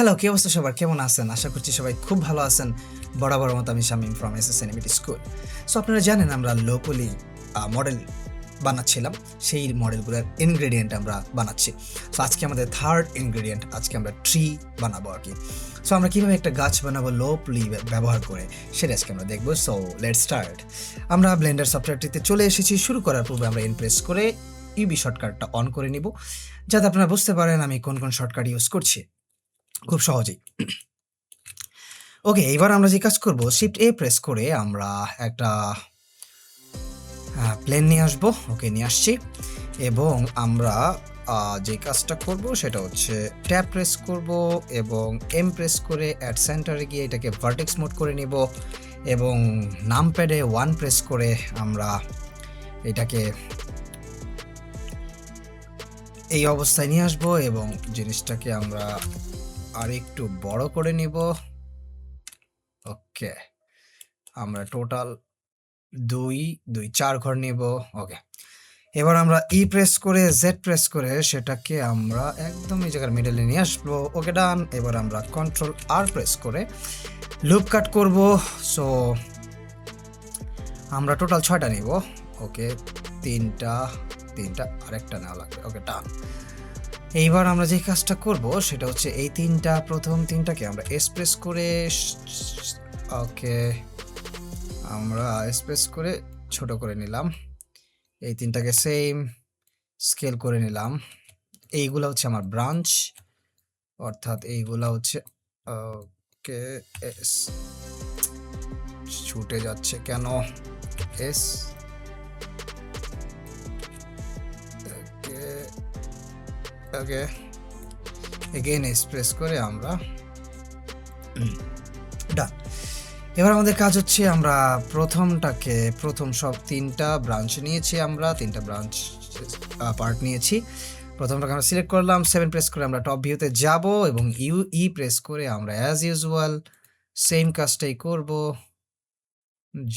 Hello, কি অবস্থা সবার? কেমন আছেন? আশা করছি সবাই খুব ভালো আছেন। বরাবর মতো আমি Shamim from SS animate school. So আপনারা জানেন আমরা লো পলি মডেল বানাচ্ছিলাম। সেই মডেলগুলোর ইনগ্রেডিয়েন্ট আমরা বানাচ্ছি। সো আজকে আমাদের থার্ড ইনগ্রেডিয়েন্ট, আজকে আমরা ট্রি বানাবো আর কি। সো আমরা কীভাবে একটা গাছ বানাবো লো পলি ব্যবহার করে, সেটা আজকে আমরা দেখবো। So let's start. আমরা ব্লেন্ডার সফটওয়্যারটিতে চলে এসেছি। শুরু করার পূর্বে আমরা প্রেস করে ইউবি শর্টকাটটা অন করে নিব, যাতে আপনারা বুঝতে পারেন আমি কোন কোন শর্টকাট ইউজ করছি খুব সহজেই। ওকে, এবার আমরা যে কাজ করব, শিফট এ প্রেস করে আমরা একটা প্লেন নিয়ে আসবো। ওকে, নিয়ে আসছি। এবং আমরা যে কাজটা করব সেটা হচ্ছে ট্যাব প্রেস করব এবং এম প্রেস করে অ্যাট সেন্টারে গিয়ে এটাকে ভার্টেক্স মোড করে নিব এবং নামপ্যাডে 1 প্রেস করে আমরা এটাকে এই অবস্থায় নিয়ে আসবো এবং জিনিসটাকে আমরা আর একটু বড় করে নিব। ওকে, আমরা টোটাল 4 ঘর নিব। ওকে, এবার আমরা ই প্রেস করে জেড প্রেস করে সেটাকে আমরা একদম এই জায়গার মিডলে নিয়ে আসবো। ওকে, ডান। এবার আমরা কন্ট্রোল আর প্রেস করে লুপ কাট করব। সো আমরা টোটাল 6টা নিব। ওকে, তিনটা আরেকটা নেওয়া লাগবে। ওকে, ডান। এইবার আমরা যে কাজটা করব সেটা হচ্ছে এই প্রথম তিনটাকে আমরা এক্সপ্রেস করে ওকে আমরা এক্সপ্রেস করে ছোট করে নিলাম। এই তিনটাকে সেম স্কেল করে নিলাম। এইগুলা হচ্ছে আমার ব্রাঞ্চ, অর্থাৎ এইগুলা হচ্ছে ওকে ছুটে যাচ্ছে কেন এস। ওকে, এগেইন এক্সপ্রেস করে আমরা ডান। এবার আমাদের কাজ হচ্ছে আমরা প্রথম সব 3টা ব্রাঞ্চ নিয়েছি, আমরা 3টা ব্রাঞ্চ পার্ট নিয়েছি। প্রথমটাকে আমরা সিলেক্ট করলাম, 7 প্রেস করে আমরা টপ ভিউতে যাব এবং ই প্রেস করে আমরা অ্যাজ ইউজুয়াল সেম কাজটাই করব,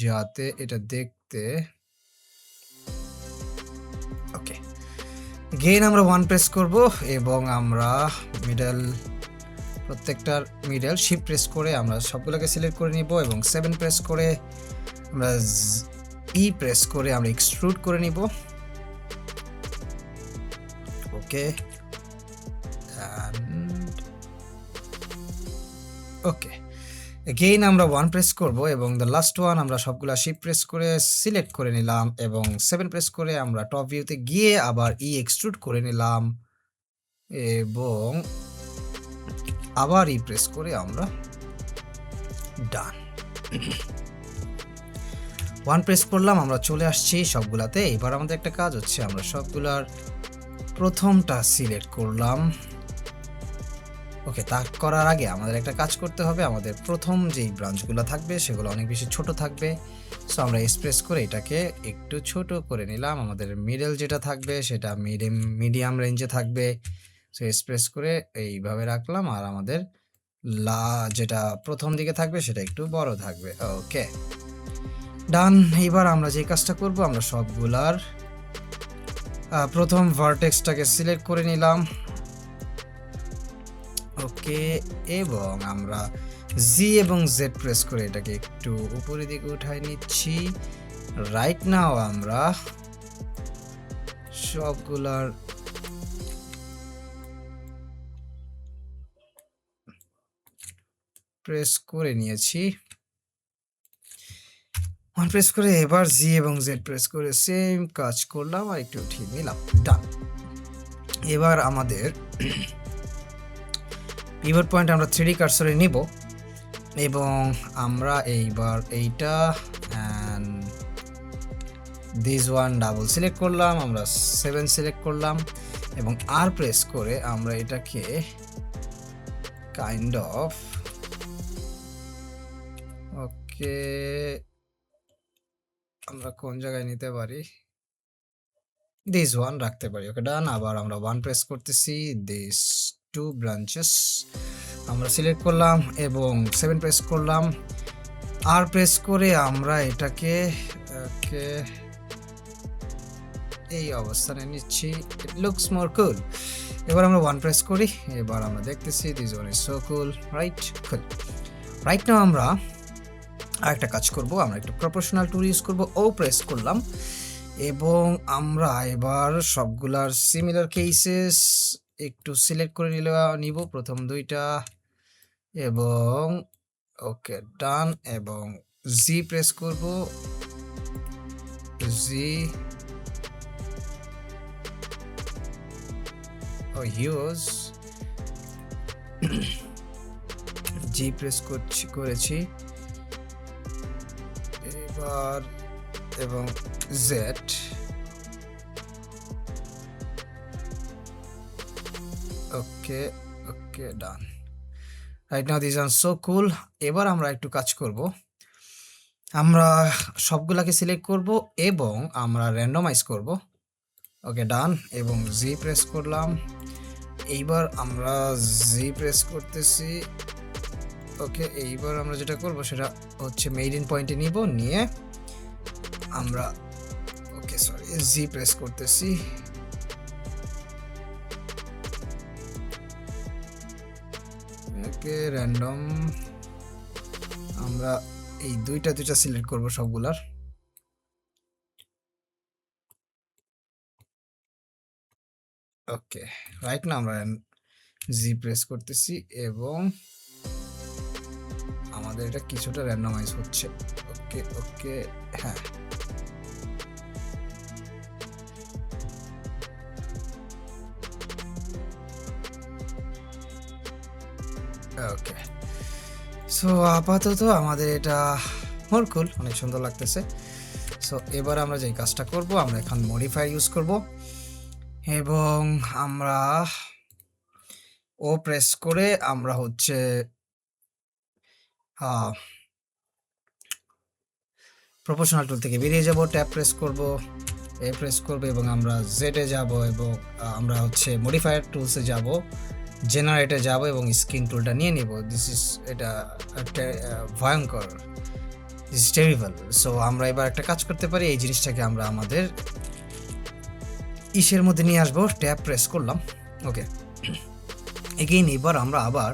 যাতে এটা দেখতে ওকে। গেইন আমরা 1 প্রেস করব এবং আমরা প্রত্যেকটার মিডল শিফট প্রেস করে আমরা সবগুলোকে সিলেক্ট করে নিব এবং 7 প্রেস করে আমরা ই প্রেস করে আমরা এক্সট্রুড করে নিব। ওকে, ওকে, এগেইন আমরা 1 প্রেস করব এবং দ্য লাস্ট ওয়ান আমরা সবগুলা শিফট প্রেস করে সিলেক্ট করে নিলাম এবং 7 প্রেস করে আমরা টপ ভিউতে গিয়ে আবার ই এক্সট্রুড করে নিলাম এবং আবার ই প্রেস করে আমরা ডান। 1 প্রেস করলাম, আমরা চলে আসছি সবগুলাতে। এবার আমাদের একটা কাজ হচ্ছে আমরা সবগুলার প্রথমটা সিলেক্ট করলাম। ওকে, তা করার আগে আমাদের একটা কাজ করতে হবে। আমাদের প্রথম যেই ব্রাঞ্চগুলো থাকবে সেগুলো অনেক বেশি ছোট থাকবে। সো আমরা এক্সপ্রেস করে এটাকে একটু ছোট করে নিলাম। আমাদের মিডল যেটা থাকবে সেটা মিডিয়াম রেঞ্জে থাকবে। সো এক্সপ্রেস করে এইভাবে রাখলাম আর আমাদের যেটা প্রথম দিকে থাকবে সেটা একটু বড় থাকবে। ওকে, ডান। এইবার আমরা যে কাজটা করব, আমরা সবগুলার প্রথম ভার্টেক্সটাকে সিলেক্ট করে নিলাম। ওকে, এবং আমরা জি এবং জেড প্রেস করে এটাকে একটু উপরের দিকে উঠাই নিচ্ছি। রাইট নাও আমরা সবগুলার প্রেস করে নিয়েছি। 1 প্রেস করে এবার জি এবং জেড প্রেস করে সেম কাজ করলাম আর একটু উঠিয়ে নিলাম। ডান। এবার আমাদের পিভট পয়েন্ট আমরা 3D কার্সরে নিব এবং আমরা এইবার এইটা and this one double select করলাম, আমরা 7 সিলেক্ট করলাম এবং আর প্রেস করে আমরা এটাকে কাইন্ড অফ ওকে আমরা কোন জায়গায় নিতে পারি, দিস ওয়ান রাখতে পারি। ওকে, ডান। আবার আমরা 1 প্রেস করতেছি, দিস 2 ব্রাঞ্চেস আমরা সিলেক্ট করলাম এবং 7 প্রেস করলাম। আর প্রেস করে আমরা এটাকে এই অবস্থানে নিচ্ছি। ইট লুকস মোর কুল। এবার আমরা ওয়ান প্রেস করি, এবার আমরা দেখতেছি this one is so cool, right? Cool. Right now আমরা আরেকটা কাজ করব, আমরা একটু প্রপোর্শনাল টুল ইউজ করব, ও প্রেস করলাম এবং আমরা এবার সবগুলার সিমিলার কেসেস একটু সিলেক্ট করে নিব, প্রথম দুইটা এবং ওকে ডান, এবং জি প্রেস করব, জি ও ইউজ জি প্রেস করেছি এবার, এবং Z, okay okay done. Right now this are so cool. এবার আমরা একটু কাজ করব, আমরা সবগুলাকে সিলেক্ট করব এবং আমরা র্যান্ডমাইজ করব। ওকে ডান, এবং জি প্রেস করলাম, এইবার আমরা জি প্রেস করতেছি। ওকে, এইবার আমরা যেটা করব সেটা হচ্ছে মেইড ইন পয়েন্টে নিব, নিয়ে আমরা ওকে সরি জি প্রেস করতেছি, ওকে র্যান্ডম, আমরা এই দুইটা সিলেক্ট করব সবগুলার। ওকে রাইট না আমরা জি প্রেস করতেছি এবং আমাদের এটা কিছুটা র্যান্ডমাইজ হচ্ছে। ওকে ওকে হ্যাঁ, ওকে। সো আপাতত আমাদের এটা কুল, অনেক সুন্দর লাগতেছে। সো এবার আমরা যে কাজটা করব, আমরা এখন মডিফায়ার ইউজ করব এবং আমরা ও প্রেস করে আমরা হচ্ছে প্রপোর্শনাল টুল থেকে বেরিয়ে যাব, ট্যাব প্রেস করব, এ প্রেস করব এবং আমরা জেডে যাব এবং আমরা হচ্ছে মডিফায়ার টুলসে যাব, জেনারেটে যাব এবং স্ক্রিন টুলটা নিয়ে নিব। দিস ইজ এটা একটা ভয়ঙ্কর, দিস ইজ টেরিবল। সো আমরা এবার একটা কাজ করতে পারি, এই জিনিসটাকে আমরা আমাদের ইসের মধ্যে নিয়ে আসবো, ট্যাব প্রেস করলাম। ওকে এগেইন এবার আমরা আবার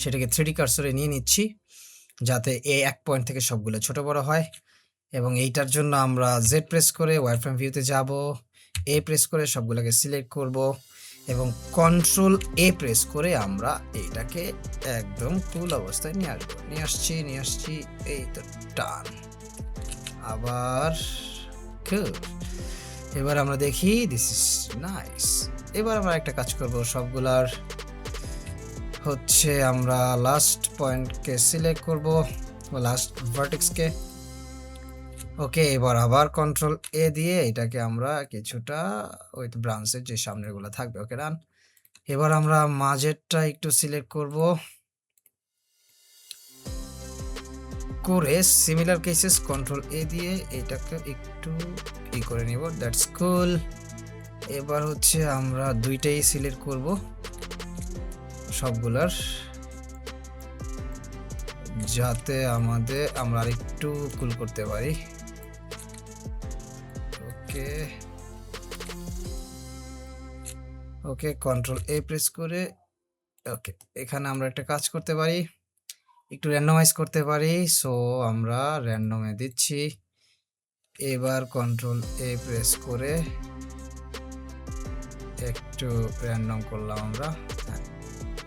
সেটাকে 3D কার্সরে নিয়ে নিচ্ছি যাতে এই এক পয়েন্ট থেকে সবগুলো ছোট বড় হয়, এবং এইটার জন্য আমরা জেড প্রেস করে ওয়ারফ্রেম ভিউতে যাব, এ প্রেস করে সবগুলোকে সিলেক্ট করব এবং কন্ট্রোল এ প্রেস করে আমরা এইটাকে একদম কুল অবস্থায় নিয়ে আসবো। নিয়ে আসছি এই তো টান, আবার কুল। এবার আমরা দেখি দিস ইজ নাইস। এবার আমরা একটা কাজ করব, সবগুলার হচ্ছে আমরা লাস্ট পয়েন্টকে সিলেক্ট করব, লাস্ট ভার্টেক্সকে। ওকে এবার আবার কন্ট্রোল এ দিয়ে এটাকে আমরা কিছুটা উইথ ব্রাঞ্চের যে সামনেরগুলো থাকবে, ওকে রান। এবার আমরা মাঝেরটা একটু সিলেক্ট করব, করে সিমিলার কেসেস কন্ট্রোল এ দিয়ে এটাকে একটু ই করে নিব, দ্যাটস কুল। এবার হচ্ছে আমরা দুইটাই সিলেক্ট করব সবগুলার, যাতে আমরা আরেকটু কুল করতে পারি। ওকে ওকে কন্ট্রোল এ প্রেস করে ওকে এখানে আমরা একটা কাজ করতে পারি, একটু র্যান্ডমাইজ করতে পারি। সো আমরা র্যান্ডমে দিচ্ছি, এবার কন্ট্রোল এ প্রেস করে একটু র্যান্ডম করলাম আমরা, হ্যাঁ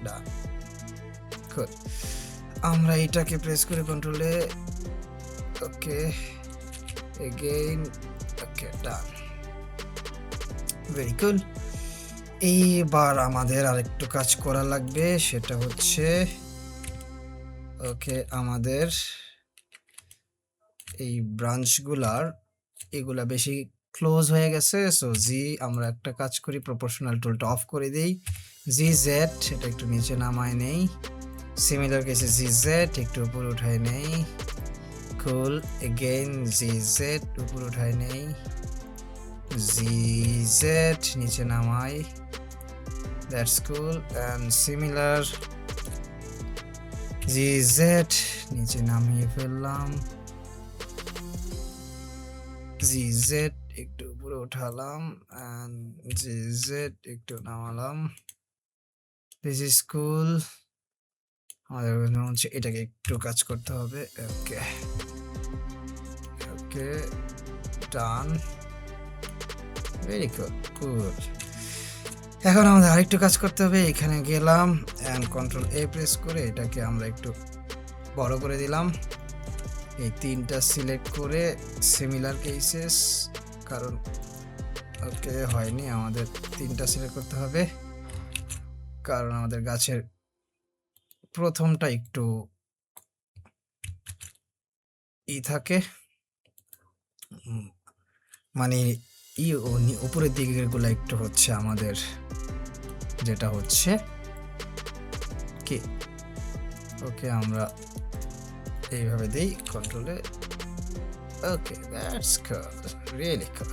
ডান। গুড, আমরা এটাকে প্রেস করে কন্ট্রোল এ, ওকে এগেইন, ওকে ডান, ভেরি কুল। এইবার আমাদের আরেকটু কাজ করা লাগবে, সেটা হচ্ছে ওকে আমাদের এই ব্রাঞ্চগুলার এগুলা বেশি ক্লোজ হয়ে গেছে। সো জি আমরা একটা কাজ করি, প্রপোর্শনাল টুলটা অফ করে দিই, জি জেড এটা একটু নিচে নামায় নেই, সিমিলার কেসে জি জেড একটু উপরে উঠায় নেই, কুল এগেইন জি জেড উপরে উঠায় নেই, জি জেড নিচে নামাই, that's cool, and similar G Z নিচে নামিয়ে ফেললাম, জি জেড একটু উপরে উঠালাম, জি জেড একটু নামালাম, দিস ইজ কুল। আমাদের হচ্ছে এটাকে একটু কাজ করতে হবে। ওকে ওকে, ডান, ভেরি গুড গুড। এখন আমাদের আরেকটু কাজ করতে হবে। এখানে গেলাম অ্যান্ড কন্ট্রোল এ প্রেস করে এটাকে আমরা একটু বড় করে দিলাম। এই তিনটা সিলেক্ট করে সিমিলার কেসেস, কারণ ওকে হয়নি, আমাদের তিনটা সিলেক্ট করতে হবে কারণ আমাদের গাছের প্রথমটা একটু থাকে, মানে উপরের দিকের গুলো একটু হচ্ছে আমাদের যেটা হচ্ছে কি। ওকে আমরা এইভাবে দিই কন্ট্রোলে। ওকে দ্যাটস কুল, রিয়েলি কুল।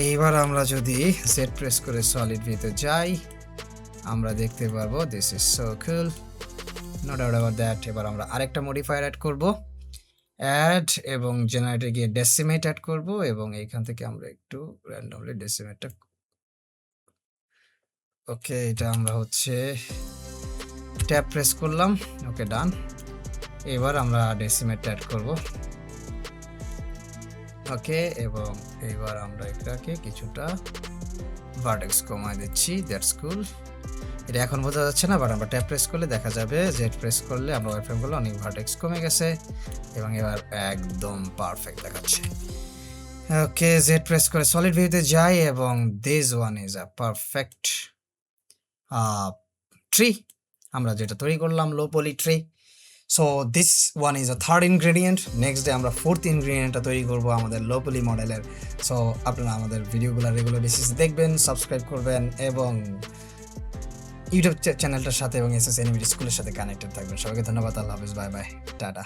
এইবার আমরা যদি জেড প্রেস করে সলিড ভিউতে যাই আমরা দেখতে পারবো this is so cool, no doubt about that. এবার আমরা আরেকটা মডিফায়ার অ্যাড করব, অ্যাড এবং জেনারেটরে গিয়ে ডেসিমেট অ্যাড করব এবং এইখান থেকে আমরা একটু র্যান্ডমলি ডেসিমেটটা, ওকে এটা আমরা হচ্ছে ট্যাব প্রেস করলাম। ওকে ডান। এবার আমরা ডেসিমেট অ্যাড করব। ওকে, এবং এবার আমরা এটাকে কিছুটা ভার্টেক্স কমায় দিচ্ছি। দ্যাটস কুল। এটা এখন বোঝা যাচ্ছে না, বাট আমরা ট্যাব প্রেস করলে দেখা যাবে, জেড প্রেস করলে আমরা ওয়ারফ্রেম করলে অনেক ভার্টেক্স কমে গেছে এবং এবার একদম পারফেক্ট দেখাচ্ছে। ওকে, জেড প্রেস করে সলিড ভিউতে যাই এবং this one is a perfect tree, আমরা যেটা তৈরি করলাম low poly tree. So this one is a third ingredient. Next day আমরা ফোর্থ ইনগ্রেডিয়েন্টটা তৈরি করবো আমাদের লো পলি মডেলের। সো আপনারা আমাদের ভিডিওগুলো রেগুলার বেসিসে দেখবেন, সাবস্ক্রাইব করবেন এবং ইউটিউব চ্যানেলটার সাথে এবং এসএস এনিমেটেড স্কুলের সাথে কানেক্টেড থাকবেন। সবাইকে ধন্যবাদ, আল্লাহ হাফেজ, বাই বাই, টাটা।